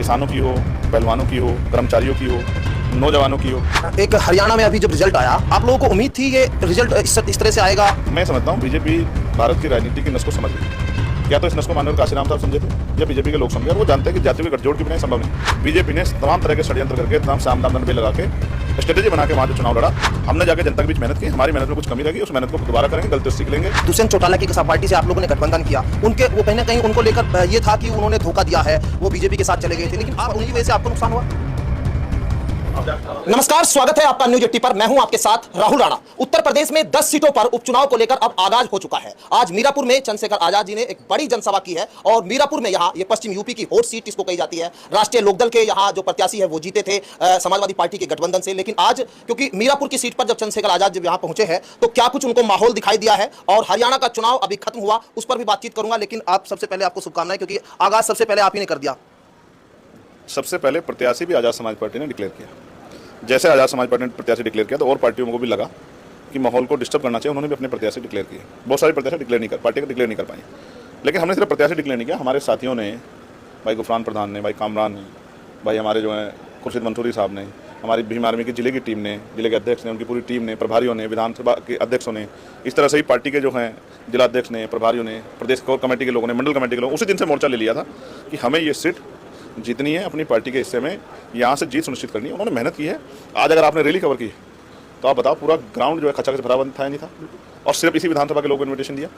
किसानों की हो, पहलवानों की हो, कर्मचारियों की हो, नौजवानों की हो। एक हरियाणा में अभी जब रिजल्ट आया, आप लोगों को उम्मीद थी ये रिजल्ट इस तरह से आएगा? मैं समझता हूँ बीजेपी भारत की राजनीति की नस को समझ गई। क्या तो इस नस को माननीय काशीराम साहब समझे थे या बीजेपी के लोग समझे, और वो जानते हैं कि जातियों के गठजोड़ की बिना संभव नहीं। बीजेपी ने तमाम तरह के षड्यंत्र करके, तमाम साम दाम दंड लगा के स्ट्रेटेजी बना के वहाँ जो चुनाव लड़ा, हमने जाकर जनता के बीच मेहनत की। हमारी मेहनत में कुछ कमी रही, उस मेहनत को दोबारा करेंगे, गलती सीख लेंगे। दुष्यंत चौटाला की किसान पार्टी से आप लोगों ने गठबंधन किया, उनके वो कहीं ना कहीं उनको लेकर ये था कि उन्होंने धोखा दिया है, वो बीजेपी के साथ चले गए थे, लेकिन आप उनकी वजह से आपको नुकसान हुआ। नमस्कार, स्वागत है आपका न्यूज 80 पर। मैं हूं आपके साथ राहुल राणा। उत्तर प्रदेश में 10 सीटों पर उपचुनाव को लेकर अब आगाज हो चुका है। आज मीरापुर में चंद्रशेखर आजाद जी ने एक बड़ी जनसभा की है और मीरापुर में यहाँ ये पश्चिम यूपी की हॉट सीट इसको कही जाती है। राष्ट्रीय लोकदल के यहाँ जो प्रत्याशी है वो जीते थे समाजवादी पार्टी के गठबंधन से, लेकिन आज क्योंकि मीरापुर की सीट पर जब चंद्रशेखर आजाद जब यहाँ पहुंचे हैं तो क्या कुछ उनको माहौल दिखाई दिया है, और हरियाणा का चुनाव अभी खत्म हुआ उस पर भी बातचीत करूंगा। लेकिन आप सबसे पहले आपको शुभकामनाएं, क्योंकि आगाज सबसे पहले आप ही ने कर दिया। सबसे पहले प्रत्याशी भी आज़ाद समाज पार्टी ने डिक्लेयर किया। जैसे आज़ाद समाज पार्टी ने प्रत्याशी डिक्लेयर किया तो और पार्टियों को भी लगा कि माहौल को डिस्टर्ब करना चाहिए, उन्होंने भी अपने प्रत्याशी डिक्लेयर किए। बहुत सारी प्रत्याशी पार्टी का डिक्लेयर नहीं कर पाई, लेकिन हमने सिर्फ प्रत्याशी डिक्लेयर नहीं किया। हमारे साथियों ने, भाई गुफरान प्रधान ने, भाई कामरान ने, भाई हमारे जो हैं खुर्शीद मंसूरी साहब ने, हमारी भीम आर्मी की जिले की टीम ने, जिले के अध्यक्ष ने, उनकी पूरी टीम ने, प्रभारियों ने, विधानसभा के अध्यक्षों ने, इस तरह से ही पार्टी के जो हैं जिला अध्यक्ष ने, प्रभारियों ने, प्रदेश कोर कमेटी के लोगों ने, मंडल कमेटी के लोग उसी दिन से मोर्चा ले लिया था कि हमें ये सीट जीतनी है, अपनी पार्टी के हिस्से में यहाँ से जीत सुनिश्चित करनी है। उन्होंने मेहनत की है। आज अगर आपने रैली कवर की तो आप बताओ पूरा ग्राउंड जो है खचा खच भरा था या नहीं था, और सिर्फ इसी विधानसभा के लोगों को इन्विटेशन दिया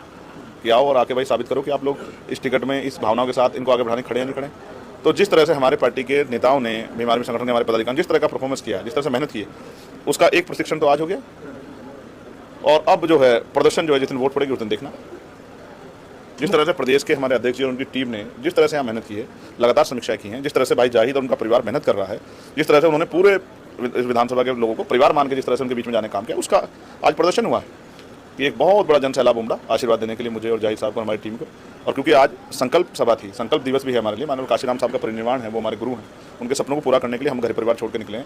कि आओ और आके भाई साबित करो कि आप लोग इस टिकट में इस भावनाओं के साथ इनको आगे बढ़ाने खड़े हैं नहीं खड़े। तो जिस तरह से हमारे पार्टी के नेताओं ने, भीम आर्मी संगठन के हमारे पदाधिकारी जिस तरह का परफॉर्मेंस किया, जिस तरह से मेहनत की है, उसका एक प्रशिक्षण तो आज हो गया। और अब जो है प्रदर्शन जो है जिस दिन वोट पड़ेगी उस दिन देखना। जिस तरह से प्रदेश के हमारे अध्यक्ष जी और उनकी टीम ने जिस तरह से यहाँ मेहनत की है, लगातार समीक्षा की है, जिस तरह से भाई जाहिद और उनका परिवार मेहनत कर रहा है, जिस तरह से उन्होंने पूरे इस विधानसभा के लोगों को परिवार मान के जिस तरह से उनके बीच में जाने का काम किया, उसका आज प्रदर्शन हुआ है कि एक बहुत बड़ा जन सैलाब उमड़ा आशीर्वाद देने के लिए मुझे और जाहिद साहब को, हमारी टीम को। और क्योंकि आज संकल्प सभा थी, संकल्प दिवस भी है हमारे लिए, माननीय काशीराम साहब का परिनिर्वाण है, वो हमारे गुरु हैं, उनके सपनों को पूरा करने के लिए हम घर परिवार छोड़ के निकले हैं।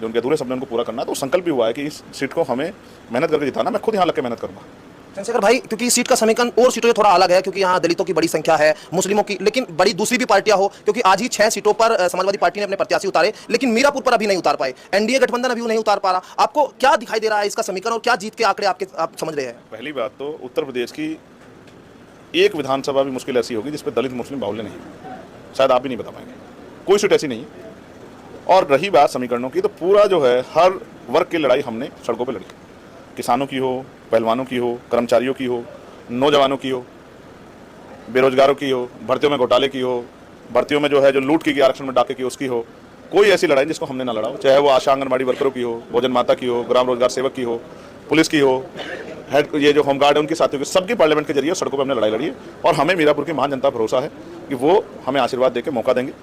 जो उनके अधूरे सपने उनको पूरा करना है, तो संकल्प भी हुआ है कि इस सीट को हमें मेहनत करके जिताना। मैं खुद यहाँ लग के मेहनत करूँगा। चंद्रशेखर भाई, क्योंकि सीट का समीकरण और सीटों से थोड़ा अलग है, क्योंकि यहाँ दलितों की बड़ी संख्या है, मुस्लिमों की, लेकिन बड़ी दूसरी भी पार्टियां हो, क्योंकि आज ही 6 सीटों पर समाजवादी पार्टी ने अपने प्रत्याशी उतारे, लेकिन मीरापुर पर अभी नहीं उतार पाए। एनडीए गठबंधन अभी नहीं उतार पा रहा। आपको क्या दिखाई दे रहा है इसका समीकरण, और क्या जीत के आंकड़े आप समझ रहे हैं? पहली बात तो उत्तर प्रदेश की एक विधानसभा भी मुश्किल ऐसी होगी जिसपे दलित मुस्लिम बाहुल्य नहीं, शायद आप भी नहीं बता पाएंगे, कोई सीट ऐसी नहीं है। और रही बात समीकरणों की, तो पूरा जो है हर वर्ग की लड़ाई हमने सड़कों पर लड़ी। किसानों की हो, पहलवानों की हो, कर्मचारियों की हो, नौजवानों की हो, बेरोजगारों की हो, भर्तियों में घोटाले की हो, भर्तियों में जो है जो लूट की आरक्षण में डाके की उसकी हो, कोई ऐसी लड़ाई जिसको हमने ना लड़ा हो। चाहे वो आशा आंगनबाड़ी वर्करों की हो, भोजन माता की हो, ग्राम रोजगार सेवक की हो, पुलिस की हो, हेड ये जो होमगार्ड है उनकी साथियों की, सबकी पार्लियामेंट के जरिए सड़कों पर हमने लड़ाई लड़ी है। और हमें मीरापुर की महान जनता भरोसा है कि वो हमें आशीर्वाद देकर मौका देंगे।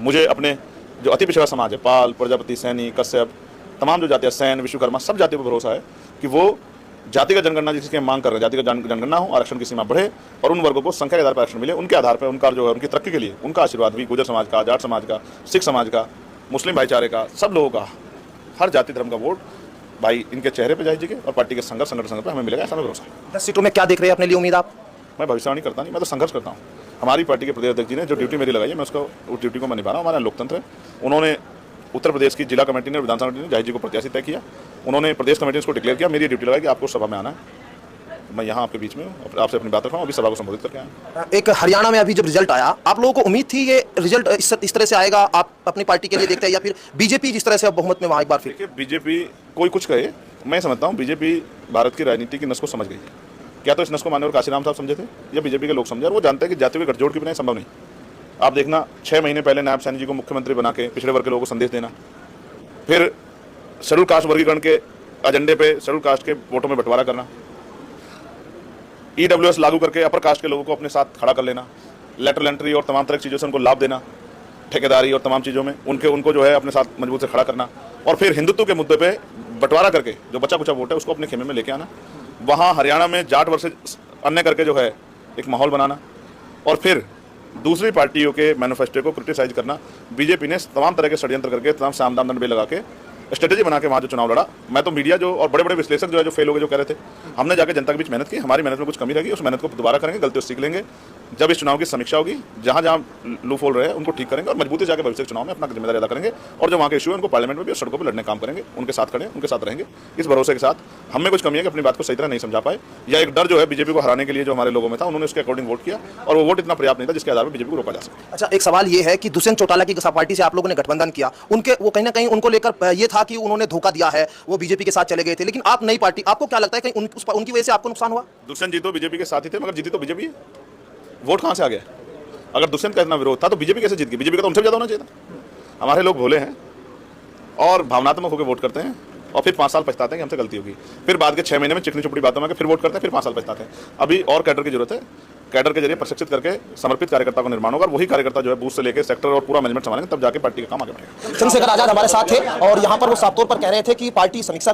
मुझे अपने जो अति पिछड़ा समाज है, पाल, प्रजापति, सैनी, कश्यप, तमाम जो जातियाँ, सैन, विश्वकर्मा, सब जातियों पर भरोसा है कि वो जातिगत जनगणना जिसकी मांग कर रहे हैं, जातिगत जनगणना हो, आरक्षण की सीमा बढ़े और उन वर्गों को संख्या के आधार पर आरक्षण मिले, उनके आधार पर उनका जो है उनकी तरक्की के लिए उनका आशीर्वाद भी गुजर समाज का, जाट समाज का, सिख समाज का, मुस्लिम भाईचारे का, सब लोगों का, हर जाति धर्म का वोट भाई इनके चेहरे पर जाए जी और पार्टी के संगठन पर हमें मिलेगा, ऐसा हमें भरोसा है। 10 सीटों में क्या देख रहे हैं अपने लिए उम्मीद आप? मैं भविष्यवाणी करता नहीं, मैं तो संघर्ष करता हूँ। हमारी पार्टी के प्रदेश अध्यक्ष जी ने जो ड्यूटी मेरी लगाई है, मैं उसको उस ड्यूटी को मैं निभा रहा हूँ। हमारा लोकतंत्र है। उन्होंने उत्तर प्रदेश की जिला कमेटी ने, विधानसभा कमेटी ने जाहिद जी को प्रत्याशी तय किया, उन्होंने प्रदेश कमेटी ने उसको डिक्लेयर किया। मेरी ड्यूटी लगाई कि आपको सभा में आना है। मैं यहाँ आपके बीच में हूँ, आपसे अपनी बात रख रहा हूँ, अभी सभा को संबोधित करके आया। एक हरियाणा में अभी जब रिजल्ट आया, आप लोगों को उम्मीद थी ये रिजल्ट इस तरह से आएगा? आप अपनी पार्टी के लिए देखते हैं, या फिर बीजेपी जिस तरह से अब बहुमत में वहाँ एक बार फिर? देखिए, बीजेपी कोई कुछ कहे, मैं समझता हूँ बीजेपी भारत की राजनीति की नस को समझ गई है। क्या तो इस नस को माननीय काशीराम साहब समझे थे या बीजेपी के लोग समझे, और वो जानते हैं कि जातियों के गठजोड़ के बिना संभव नहीं। आप देखना, 6 महीने पहले नायब सैनी जी को मुख्यमंत्री बना के पिछड़े वर्ग के लोगों को संदेश देना, फिर शेड्यूल कास्ट वर्गीकरण के एजेंडे पे शेड्यूल कास्ट के वोटों में बंटवारा करना, EWS लागू करके अपर कास्ट के लोगों को अपने साथ खड़ा कर लेना, लेटरल एंट्री और तमाम तरह की चीज़ों से उनको लाभ देना, ठेकेदारी और तमाम चीज़ों में उनको जो है अपने साथ मजबूत से खड़ा करना, और फिर हिंदुत्व के मुद्दे पे बंटवारा करके जो बचा कुचा वोट है उसको अपने खेमे में लेके आना, वहाँ हरियाणा में जाट वर्सेस अन्य करके जो है एक माहौल बनाना, और फिर दूसरी पार्टियों के मैनिफेस्टो को क्रिटिसाइज करना। बीजेपी ने तमाम तरह के षड्यंत्र करके, तमाम साम दाम दंड लगा के स्ट्रेटेजी बना के वहाँ जो चुनाव लड़ा। मैं तो मीडिया जो और बड़े बड़े विश्लेषक जो है जो फेल हो गए, जो कह रहे थे, हमने जाकर जनता के बीच मेहनत की। हमारी मेहनत में कुछ कमी रही, उस मेहनत को दोबारा करेंगे, गलती सीख लेंगे, जब इस चुनाव की समीक्षा होगी, जहां जहां लूप होल रहे हैं उनको ठीक करेंगे और मजबूती से जाकर भविष्य के चुनाव में अपना जिम्मेदारी अदा करेंगे। और जो वहाँ के इशू है उनको पार्लियामेंट में भी और सड़कों पर लड़ने काम करेंगे, उनके साथ खड़े, उनके साथ रहेंगे। इस भरोसे के साथ हमें कुछ कमी है कि अपनी बात को सही तरह नहीं समझा पाए, या एक डर जो है बीजेपी को हराने के लिए जो हमारे लोगों में था, उन्होंने उसके अकॉर्डिंग वोट किया और वो वोट इतना पर्याप्त नहीं था जिसके आधार पर बीजेपी को रोका जा सके। अच्छा, एक सवाल ये है कि दुष्यंत चौटाला की पार्टी से आप लोगों ने गठबंधन किया, उनके वो कहीं ना कहीं उनको लेकर ये था कि उन्होंने धोखा दिया है, वो बीजेपी के साथ चले गए थे, लेकिन आप नई पार्टी, आपको क्या लगता है कहीं उनकी वजह से आपको नुकसान हुआ? दुष्यंत जी तो बीजेपी के साथ ही थे, मगर जीती तो बीजेपी है। वोट कहाँ से आ गया? अगर दुष्यंत का इतना विरोध था तो बीजेपी कैसे जीत गई? बीजेपी का तो उनसे भी ज्यादा होना चाहिए था। हमारे लोग भोले हैं और भावनात्मक होकर वोट करते हैं और फिर 5 साल पछताते हैं कि हमसे गलती होगी। फिर बाद के 6 महीने में चिकनी चुपड़ी बातों में फिर वोट करते हैं, फिर 5 साल पछताते हैं। अभी और कैडर की जरूरत है। कैडर के जरिए प्रशिक्षित करके समर्पित कार्यकर्ता का निर्माण होगा और वही कार्यकर्ता जो है बूथ से लेकर सेक्टर और पूरा मैनेजमेंट संभालेंगे, तब जाके पार्टी का काम आगे बढ़ेगा। चंद्रशेखर आजाद हमारे साथ थे और यहाँ पर वो साफ तौर पर कह रहे थे कि पार्टी समीक्षा